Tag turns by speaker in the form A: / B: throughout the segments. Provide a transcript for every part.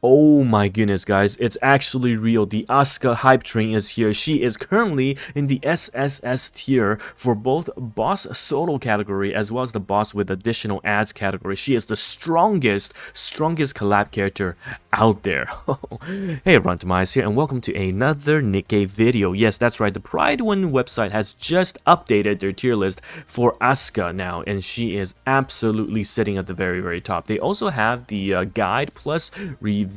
A: Oh my goodness, guys, it's actually real. The Asuka hype train is here. She is currently in the SSS tier for both boss solo category as well as the boss with additional ads category. She is the strongest collab character out there. Hey everyone, TimaeuSS here and welcome to another Nikke video. Yes, that's right, the Pride1 website has just updated their tier list for Asuka now, and she is absolutely sitting at the very top. They also have the guide plus review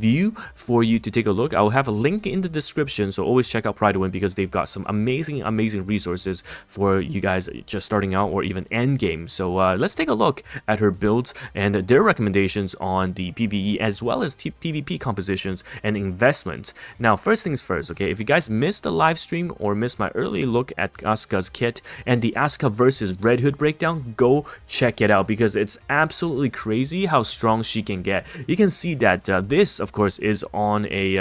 A: for you to take a look. I'll have a link in the description, so always check out Pride1 because they've got some amazing resources for you guys just starting out or even end game. So let's take a look at her builds and their recommendations on the PvE as well as PvP compositions and investments. Now, first things first, okay, if you guys missed the live stream or missed my early look at Asuka's kit and the Asuka versus Red Hood breakdown, go check it out because it's absolutely crazy how strong she can get. You can see that this, of course, is on a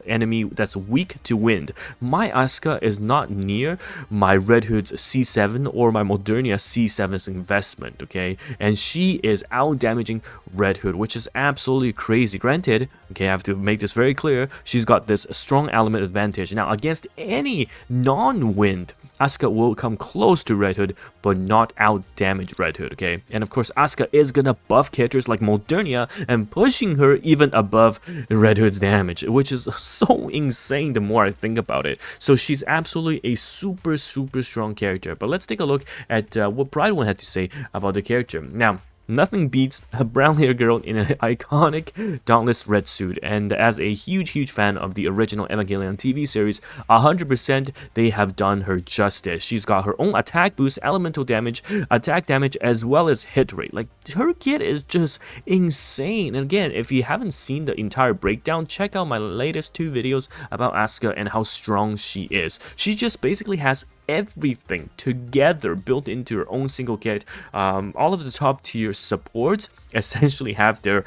A: enemy that's weak to wind. My Asuka is not near my Red Hood's C7 or my Modernia C7's investment, okay? And she is out damaging Red Hood, which is absolutely crazy. Granted, okay, I have to make this very clear, she's got this strong element advantage. Now, against any non-wind, Asuka will come close to Red Hood, but not out damage Red Hood, okay? And of course, Asuka is gonna buff characters like Modernia and pushing her even above Red Hood's damage, which is so insane the more I think about it. So she's absolutely a super strong character. But let's take a lock at what Pride1 had to say about the character. Now, nothing beats a brown-haired girl in an iconic dauntless red suit, and as a huge fan of the original Evangelion TV series, 100% they have done her justice. She's got her own attack boost, elemental damage, attack damage, as well as hit rate. Like, her kit is just insane. And again, if you haven't seen the entire breakdown, check out my latest 2 videos about Asuka and how strong she is. She just basically has everything together built into her own single kit. All of the top tier supports essentially have their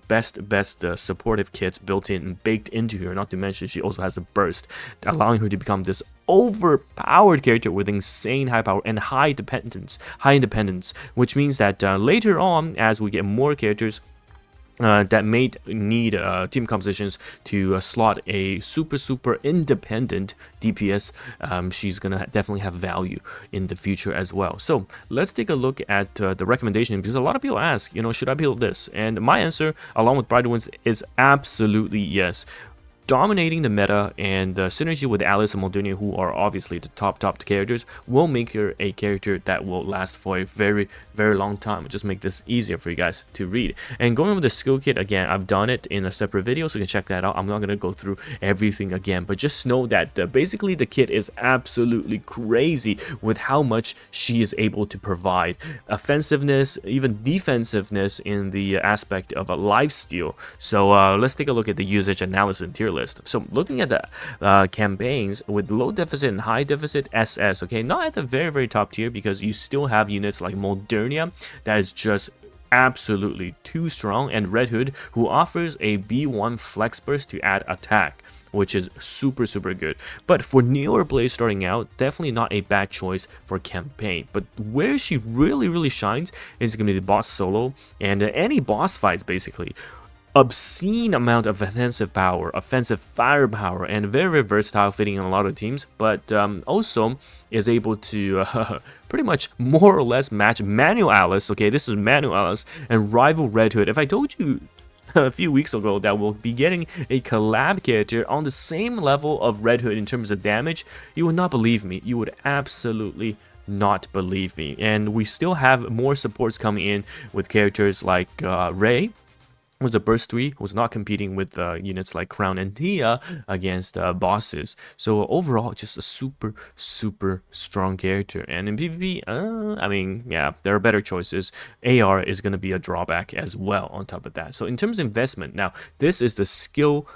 A: best supportive kits built in and baked into her. Not to mention she also has a burst, allowing her to become this overpowered character with insane high power and high independence, which means that later on, as we get more characters that may need team compositions to slot a super independent DPS, she's gonna definitely have value in the future as well. So let's take a look at the recommendation, because a lot of people ask, you know, should I build this? And my answer, along with Pride1's, is absolutely yes. Dominating the meta and the synergy with Alice and Modernia, who are obviously the top characters, will make her a character that will last for a very long time. Just make this easier for you guys to read. And going over the skill kit, again, I've done it in a separate video, so you can check that out. I'm not going to go through everything again, but just know that basically the kit is absolutely crazy with how much she is able to provide. Offensiveness, even defensiveness in the aspect of a lifesteal. So let's take a look at the usage analysis and tier list. So looking at the campaigns with low deficit and high deficit SS, okay, not at the very top tier, because you still have units like Modernia that is just absolutely too strong, and Red Hood, who offers a B1 flex burst to add attack, which is super good. But for newer players starting out, definitely not a bad choice for campaign. But where she really shines is going to be the boss solo and any boss fights, basically. Obscene amount of offensive power, offensive firepower, and very versatile, fitting in a lot of teams, but also is able to pretty much more or less match Manual Alice. Okay, this is Manual Alice and rival Red Hood. If I told you a few weeks ago that we'll be getting a collab character on the same level of Red Hood in terms of damage, you would not believe me. You would absolutely not believe me. And we still have more supports coming in with characters like Ray, was a burst 3, who's not competing with units like Crown and Tia against bosses. So overall, just a super strong character. And in PvP, I mean, yeah, there are better choices. AR is going to be a drawback as well on top of that. So in terms of investment, now this is the skill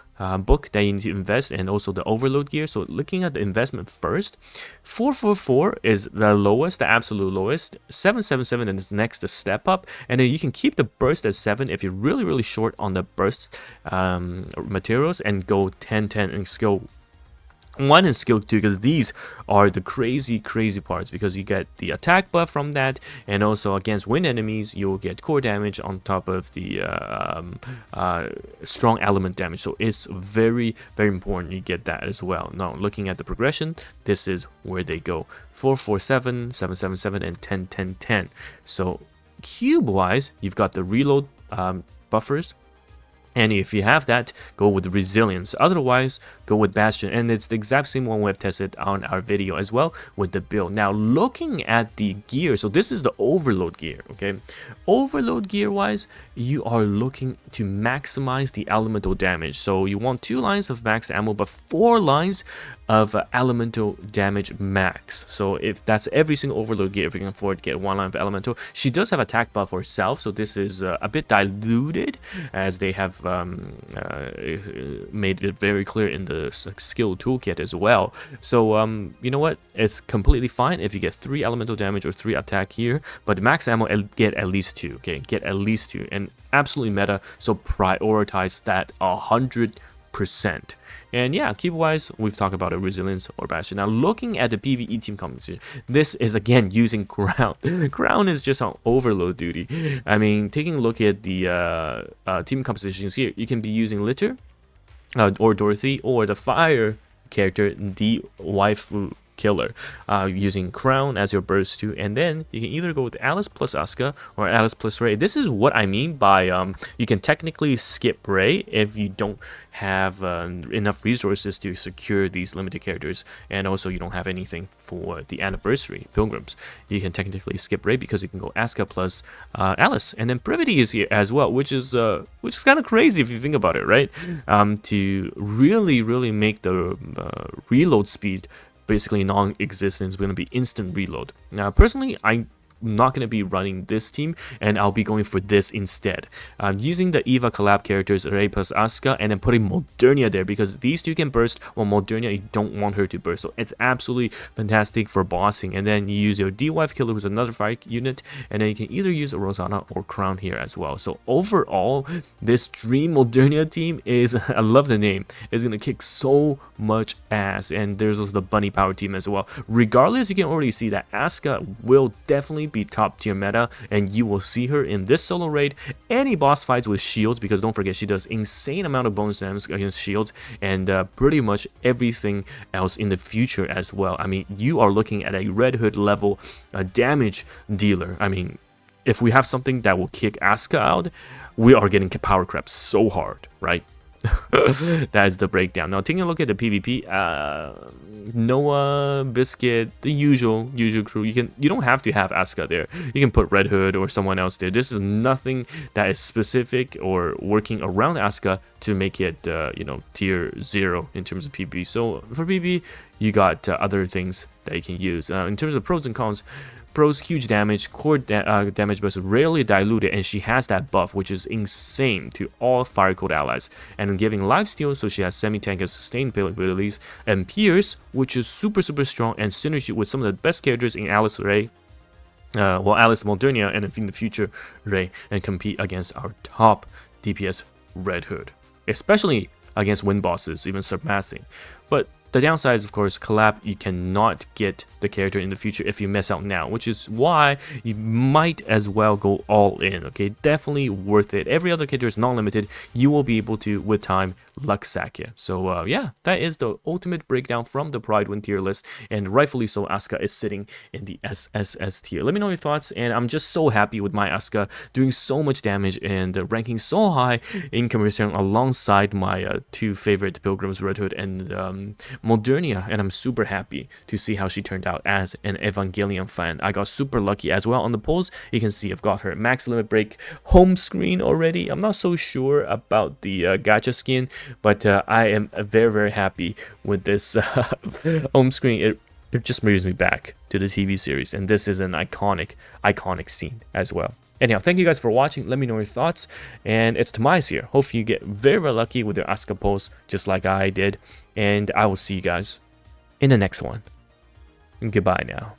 A: book that you need to invest, and also the overload gear. So looking at the investment first, 444 is the lowest, the absolute lowest. 777 is next, the step up, and then you can keep the burst at 7 if you're really short on the burst materials, and go 10 and skill 1 and skill 2, because these are the crazy parts, because you get the attack buff from that, and also against wind enemies you'll get core damage on top of the strong element damage. So it's very important you get that as well. Now looking at the progression, this is where they go: 4 4 7 7 7 7 and 10 10 10. So cube wise, you've got the reload buffers. And if you have that, go with resilience. Otherwise, go with bastion. And it's the exact same one we've tested on our video as well with the build. Now, looking at the gear, so this is the overload gear, okay? Overload gear wise, you are looking to maximize the elemental damage. So you want 2 lines of max ammo, but 4 lines of elemental damage max. So if that's every single overload gear, if you can afford to get 1 line of elemental. She does have attack buff herself, so this is a bit diluted, as they have made it very clear in the skill toolkit as well. So you know what, it's completely fine if you get 3 elemental damage or 3 attack here, but max ammo get at least 2. Okay, get at least 2, and absolutely meta, so prioritize that 100%. And yeah, keep wise, we've talked about a resilience or bastion. Now looking at the PvE team composition, this is again using crown. Crown is just on overload duty. I mean, taking a look at the team compositions here, you can be using Litter or Dorothy, or the fire character, the waifu killer, using crown as your burst too. And then you can either go with Alice plus Asuka or Alice plus Ray. This is what I mean by you can technically skip Ray if you don't have enough resources to secure these limited characters, and also you don't have anything for the anniversary pilgrims. You can technically skip Ray because you can go Asuka plus Alice. And then Privity is here as well, which is kind of crazy if you think about it, right? To really make the reload speed basically non-existent. It's going to be instant reload. Now personally, I'm not going to be running this team, and I'll be going for this instead. Using the Eva collab characters Rei plus Asuka, and then putting Modernia there, because these two can burst, while Modernia, you don't want her to burst. So it's absolutely fantastic for bossing. And then you use your D-Wife killer, who's another fight unit, and then you can either use a Rosanna or Crown here as well. So overall, this Dream Modernia team is, I love the name, is going to kick so much ass. And there's also the Bunny Power team as well. Regardless, you can already see that Asuka will definitely be top tier meta, and you will see her in this solo raid, any boss fights with shields, because don't forget she does insane amount of bonus damage against shields, and pretty much everything else in the future as well. I mean, you are looking at a Red Hood level damage dealer. I mean, if we have something that will kick Asuka out, we are getting power crept so hard, right? That is the breakdown. Now taking a look at the PvP, Noah, Biscuit, the usual crew. You don't have to have Asuka there. You can put Red Hood or someone else there. This is nothing that is specific or working around Asuka to make it you know, tier 0 in terms of PvP. So for PvP, you got other things that you can use. In terms of pros and cons, pros, huge damage, core damage burst rarely diluted, and she has that buff, which is insane to all fire code allies, and giving lifesteal, so she has semi-tank and sustained abilities, and Pierce, which is super strong, and synergy with some of the best characters in Alice Ray, Alice Modernia, and in the future Ray, and compete against our top DPS Red Hood, especially against win bosses, even surpassing. But the downside is, of course, collab, you cannot get the character in the future if you mess out now, which is why you might as well go all in, okay? Definitely worth it. Every other character is non-limited. You will be able to, with time, luck sack you. So, yeah, that is the ultimate breakdown from the Pride Win tier list, and rightfully so, Asuka is sitting in the SSS tier. Let me know your thoughts, and I'm just so happy with my Asuka doing so much damage and ranking so high in comparison alongside my 2 favorite Pilgrims, Red Hood and Modernia, and I'm super happy to see how she turned out as an Evangelion fan. I got super lucky as well on the polls. You can see I've got her max limit break home screen already. I'm not so sure about the gacha skin, but I am very happy with this home screen. It just brings me back to the TV series, and this is an iconic scene as well. Anyhow, thank you guys for watching. Let me know your thoughts, and it's TimaeuSS here. Hopefully you get very lucky with your Asuka polls, just like I did, and I will see you guys in the next one. Goodbye now.